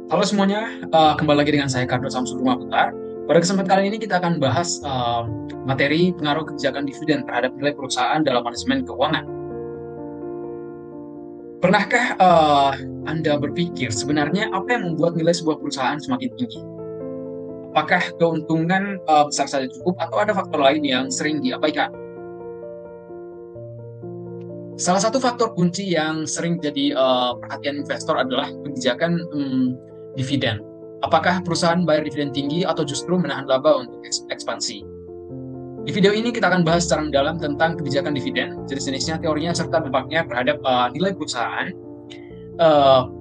Halo semuanya, kembali lagi dengan saya Kardo Samsul Rumah Putar. Pada kesempatan kali ini kita akan bahas materi pengaruh kebijakan dividen terhadap nilai perusahaan dalam manajemen keuangan. Pernahkah Anda berpikir sebenarnya apa yang membuat nilai sebuah perusahaan semakin tinggi? Apakah keuntungan besar saja cukup atau ada faktor lain yang sering diabaikan? Salah satu faktor kunci yang sering jadi perhatian investor adalah kebijakan dividen. Apakah perusahaan bayar dividen tinggi atau justru menahan laba untuk ekspansi? Di video ini kita akan bahas secara mendalam tentang kebijakan dividen, jenis-jenisnya, teorinya, serta dampaknya terhadap nilai perusahaan.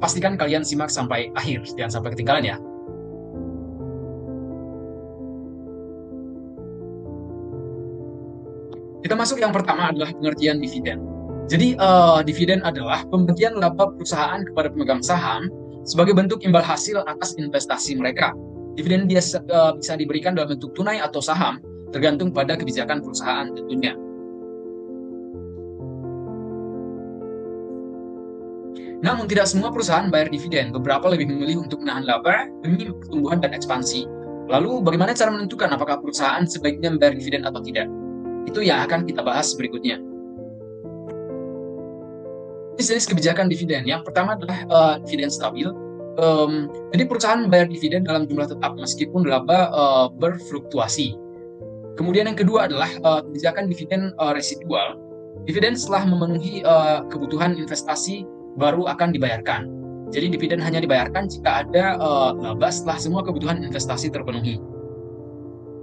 Pastikan kalian simak sampai akhir, jangan sampai ketinggalan ya. Kita masuk yang pertama adalah pengertian dividen. Jadi dividen adalah pembagian laba perusahaan kepada pemegang saham sebagai bentuk imbal hasil atas investasi mereka. Dividen bisa diberikan dalam bentuk tunai atau saham, tergantung pada kebijakan perusahaan tentunya. Namun tidak semua perusahaan bayar dividen, beberapa lebih memilih untuk menahan laba demi pertumbuhan dan ekspansi. Lalu bagaimana cara menentukan apakah perusahaan sebaiknya membayar dividen atau tidak? Itu yang akan kita bahas berikutnya. Jenis kebijakan dividen. Yang pertama adalah dividen stabil. Jadi perusahaan membayar dividen dalam jumlah tetap meskipun laba berfluktuasi. Kemudian yang kedua adalah kebijakan dividen residual. Dividen setelah memenuhi kebutuhan investasi baru akan dibayarkan. Jadi dividen hanya dibayarkan jika ada laba setelah semua kebutuhan investasi terpenuhi.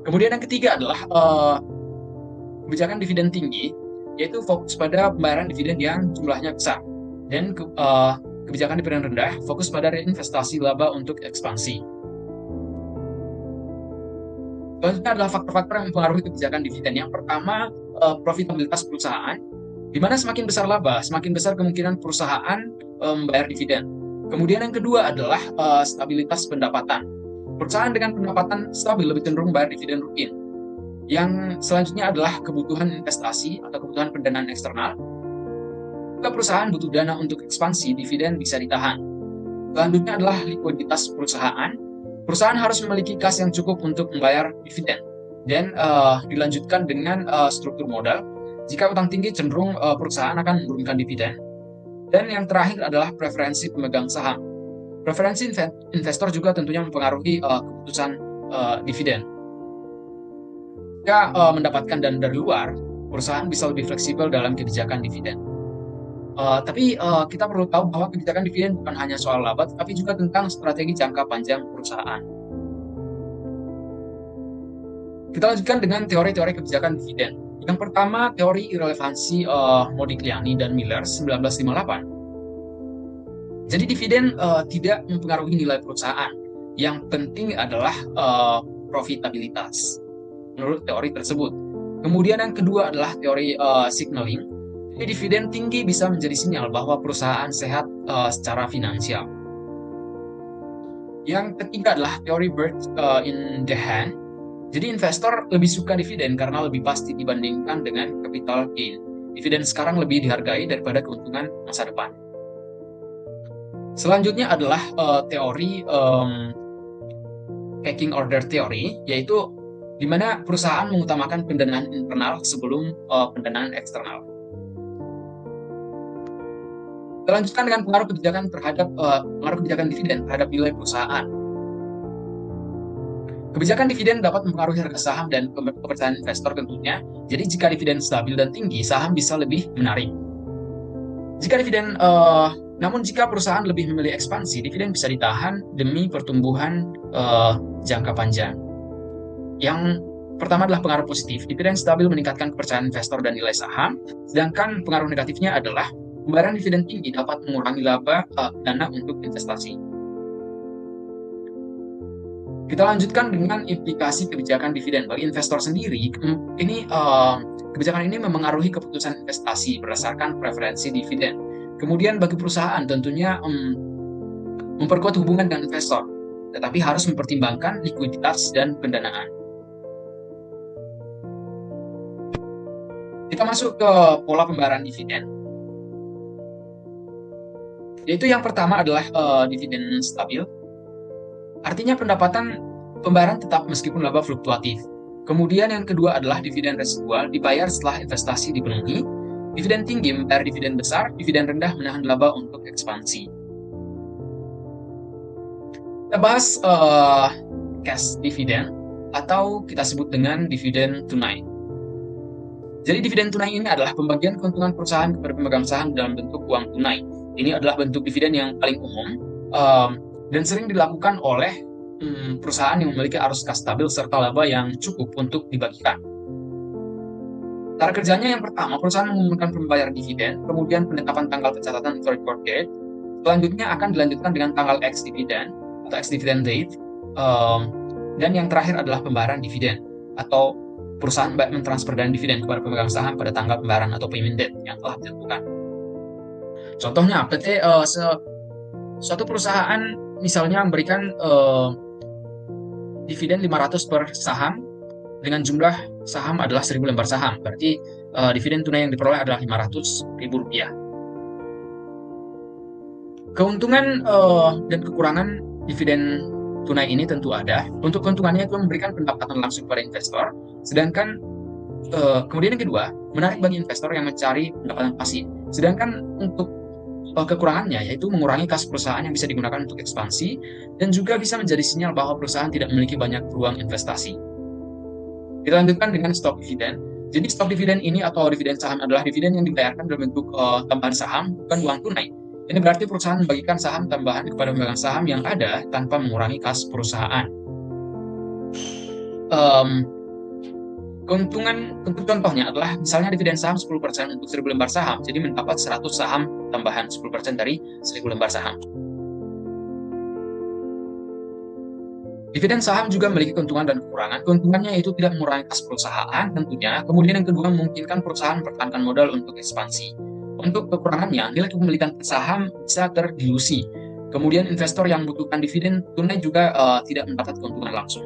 Kemudian yang ketiga adalah kebijakan dividen tinggi, yaitu fokus pada pembayaran dividen yang jumlahnya besar. Dan kebijakan dividen rendah fokus pada reinvestasi laba untuk ekspansi. Selanjutnya adalah faktor-faktor yang mempengaruhi kebijakan dividen. Yang pertama, profitabilitas perusahaan, di mana semakin besar laba, semakin besar kemungkinan perusahaan membayar dividen. Kemudian yang kedua adalah stabilitas pendapatan. Perusahaan dengan pendapatan stabil lebih cenderung bayar dividen rutin. Yang selanjutnya adalah kebutuhan investasi atau kebutuhan pendanaan eksternal. Jika perusahaan butuh dana untuk ekspansi, dividen bisa ditahan. Selanjutnya adalah likuiditas perusahaan. Perusahaan harus memiliki kas yang cukup untuk membayar dividen. Dan dilanjutkan dengan struktur modal. Jika utang tinggi, cenderung perusahaan akan menurunkan dividen. Dan yang terakhir adalah preferensi pemegang saham. Preferensi investor juga tentunya mempengaruhi keputusan dividen. Jika mendapatkan dana dari luar, perusahaan bisa lebih fleksibel dalam kebijakan dividen. Tapi kita perlu tahu bahwa kebijakan dividen bukan hanya soal laba, tapi juga tentang strategi jangka panjang perusahaan. Kita lanjutkan dengan teori-teori kebijakan dividen. Yang pertama, teori irrelevansi Modigliani dan Miller 1958. Jadi dividen tidak mempengaruhi nilai perusahaan. Yang penting adalah profitabilitas menurut teori tersebut. Kemudian yang kedua adalah teori signaling. Jadi dividen tinggi bisa menjadi sinyal bahwa perusahaan sehat secara finansial. Yang ketiga adalah teori bird in the hand. Jadi investor lebih suka dividen karena lebih pasti dibandingkan dengan capital gain. Dividen sekarang lebih dihargai daripada keuntungan masa depan. Selanjutnya adalah teori pecking order theory, yaitu di mana perusahaan mengutamakan pendanaan internal sebelum pendanaan eksternal. Kita lanjutkan dengan pengaruh kebijakan dividen terhadap nilai perusahaan. Kebijakan dividen dapat mempengaruhi harga saham dan kepercayaan investor tentunya. Jadi jika dividen stabil dan tinggi, saham bisa lebih menarik. Namun jika perusahaan lebih memilih ekspansi, dividen bisa ditahan demi pertumbuhan jangka panjang. Yang pertama adalah pengaruh positif. Dividen stabil meningkatkan kepercayaan investor dan nilai saham, sedangkan pengaruh negatifnya adalah pembayaran dividen tinggi dapat mengurangi laba dana untuk investasi. Kita lanjutkan dengan implikasi kebijakan dividen. Bagi investor sendiri, kebijakan ini memengaruhi keputusan investasi berdasarkan preferensi dividen. Kemudian bagi perusahaan tentunya memperkuat hubungan dengan investor, tetapi harus mempertimbangkan likuiditas dan pendanaan. Kita masuk ke pola pembayaran dividen. Yaitu yang pertama adalah dividen stabil. Artinya pembayaran tetap meskipun laba fluktuatif. Kemudian yang kedua adalah dividen residual, dibayar setelah investasi dipenuhi. Dividen tinggi membayar dividen besar, dividen rendah menahan laba untuk ekspansi. Kita bahas cash dividend atau kita sebut dengan dividen tunai. Jadi dividen tunai ini adalah pembagian keuntungan perusahaan kepada pemegang saham dalam bentuk uang tunai. Ini adalah bentuk dividen yang paling umum dan sering dilakukan oleh perusahaan yang memiliki arus kas stabil serta laba yang cukup untuk dibagikan. Cara kerjanya yang pertama, perusahaan mengumumkan pembayaran dividen, kemudian penetapan tanggal pencatatan atau record date. Selanjutnya akan dilanjutkan dengan tanggal ex dividend atau ex dividend date, dan yang terakhir adalah pembayaran dividen atau perusahaan mentransfer dana dividen kepada pemegang saham pada tanggal pembayaran atau payment date yang telah ditentukan. Contohnya, suatu perusahaan misalnya memberikan dividen 500 per saham dengan jumlah saham adalah 1.000 lembar saham. Berarti dividen tunai yang diperoleh adalah Rp500.000. Keuntungan dan kekurangan dividen tunai ini tentu ada. Untuk keuntungannya itu memberikan pendapatan langsung pada investor, sedangkan kemudian yang kedua, menarik bagi investor yang mencari pendapatan pasif. Sedangkan untuk kekurangannya yaitu mengurangi kas perusahaan yang bisa digunakan untuk ekspansi dan juga bisa menjadi sinyal bahwa perusahaan tidak memiliki banyak peluang investasi. Kita lanjutkan dengan stok dividen. Jadi stok dividen ini atau dividen saham adalah dividen yang dibayarkan dalam bentuk tambahan saham, bukan uang tunai. Ini berarti perusahaan membagikan saham tambahan kepada pemegang saham yang ada tanpa mengurangi kas perusahaan. Keuntungan untuk contohnya adalah misalnya dividen saham 10% untuk 1.000 lembar saham, jadi mendapat 100 saham tambahan 10% dari 1.000 lembar saham. Dividen saham juga memiliki keuntungan dan kekurangan. Keuntungannya yaitu tidak mengurangi kas perusahaan tentunya. Kemudian yang kedua memungkinkan perusahaan mempertahankan modal untuk ekspansi. Untuk kekurangannya, nilai kepemilikan saham bisa terdilusi. Kemudian investor yang membutuhkan dividen tunai juga tidak mendapat keuntungan langsung.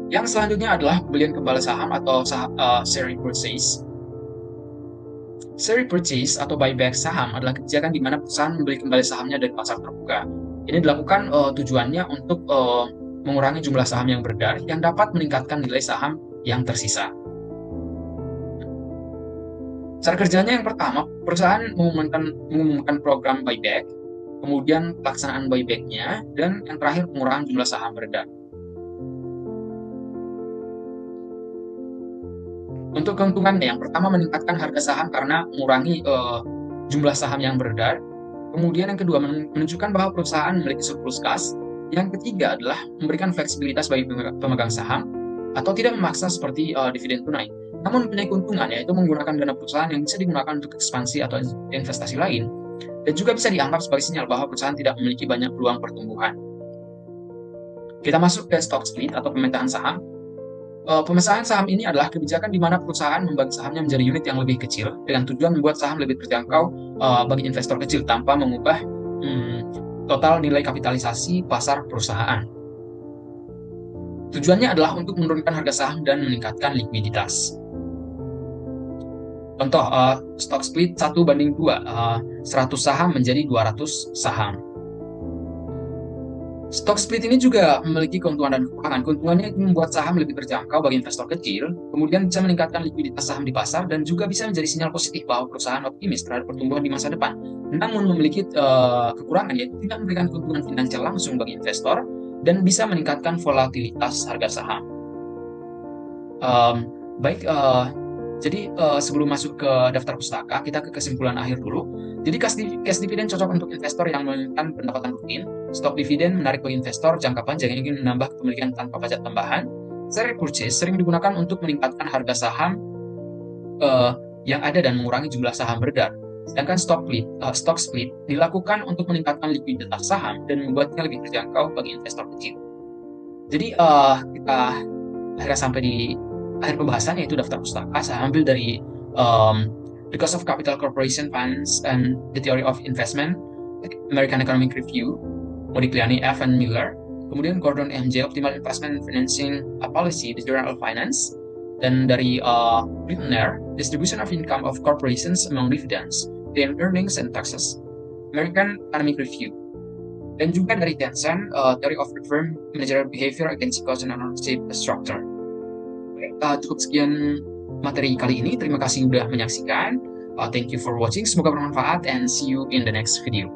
Yang selanjutnya adalah pembelian kembali saham atau share repurchase. Share repurchase atau buyback saham adalah kebijakan di mana perusahaan membeli kembali sahamnya dari pasar terbuka. Ini dilakukan tujuannya untuk mengurangi jumlah saham yang beredar yang dapat meningkatkan nilai saham yang tersisa. Cara kerjanya yang pertama, perusahaan mengumumkan program buyback, kemudian pelaksanaan buyback-nya, dan yang terakhir pengurangan jumlah saham beredar. Untuk keuntungannya, yang pertama meningkatkan harga saham karena mengurangi jumlah saham yang beredar. Kemudian yang kedua menunjukkan bahwa perusahaan memiliki surplus kas. Yang ketiga adalah memberikan fleksibilitas bagi pemegang saham atau tidak memaksa seperti dividen tunai. Namun mempunyai keuntungan yaitu menggunakan dana perusahaan yang bisa digunakan untuk ekspansi atau investasi lain. Dan juga bisa dianggap sebagai sinyal bahwa perusahaan tidak memiliki banyak peluang pertumbuhan. Kita masuk ke stock split atau pemecahan saham. Pemecahan saham ini adalah kebijakan di mana perusahaan membagi sahamnya menjadi unit yang lebih kecil dengan tujuan membuat saham lebih terjangkau bagi investor kecil tanpa mengubah total nilai kapitalisasi pasar perusahaan. Tujuannya adalah untuk menurunkan harga saham dan meningkatkan likuiditas. Contoh, stock split 1:2, 100 saham menjadi 200 saham. Stock split ini juga memiliki keuntungan dan kekurangan. Keuntungannya itu membuat saham lebih terjangkau bagi investor kecil, kemudian bisa meningkatkan likuiditas saham di pasar, dan juga bisa menjadi sinyal positif bahwa perusahaan optimis terhadap pertumbuhan di masa depan. Namun memiliki kekurangan yaitu tidak memberikan keuntungan finansial langsung bagi investor, dan bisa meningkatkan volatilitas harga saham. Jadi sebelum masuk ke daftar pustaka, kita ke kesimpulan akhir dulu. Jadi cash dividend cocok untuk investor yang menginginkan pendapatan rutin. Stock dividend menarik bagi investor jangka panjang yang ingin menambah kepemilikan tanpa pajak tambahan. Share repurchase sering digunakan untuk meningkatkan harga saham yang ada dan mengurangi jumlah saham beredar. Sedangkan stock split dilakukan untuk meningkatkan likuiditas saham dan membuatnya lebih terjangkau bagi investor kecil. Jadi kita akhirnya sampai di akhir pembahasan, yaitu daftar pustaka. Saya ambil dari The Cost of Capital Corporation Finance and the Theory of Investment, American Economic Review, Modigliani F. and Miller, kemudian Gordon M.J. Optimal Investment Financing Policy, The Journal of Finance, dan dari Blitner, Distribution of Income of Corporations Among Dividends, Their Earnings and Taxes, American Economic Review. Dan juga dari Tencent, Theory of the Firm, Managerial Behavior Against Cost and Ownership Structure. Cukup sekian materi kali ini. Terima kasih sudah menyaksikan. Thank you for watching. Semoga bermanfaat and see you in the next video.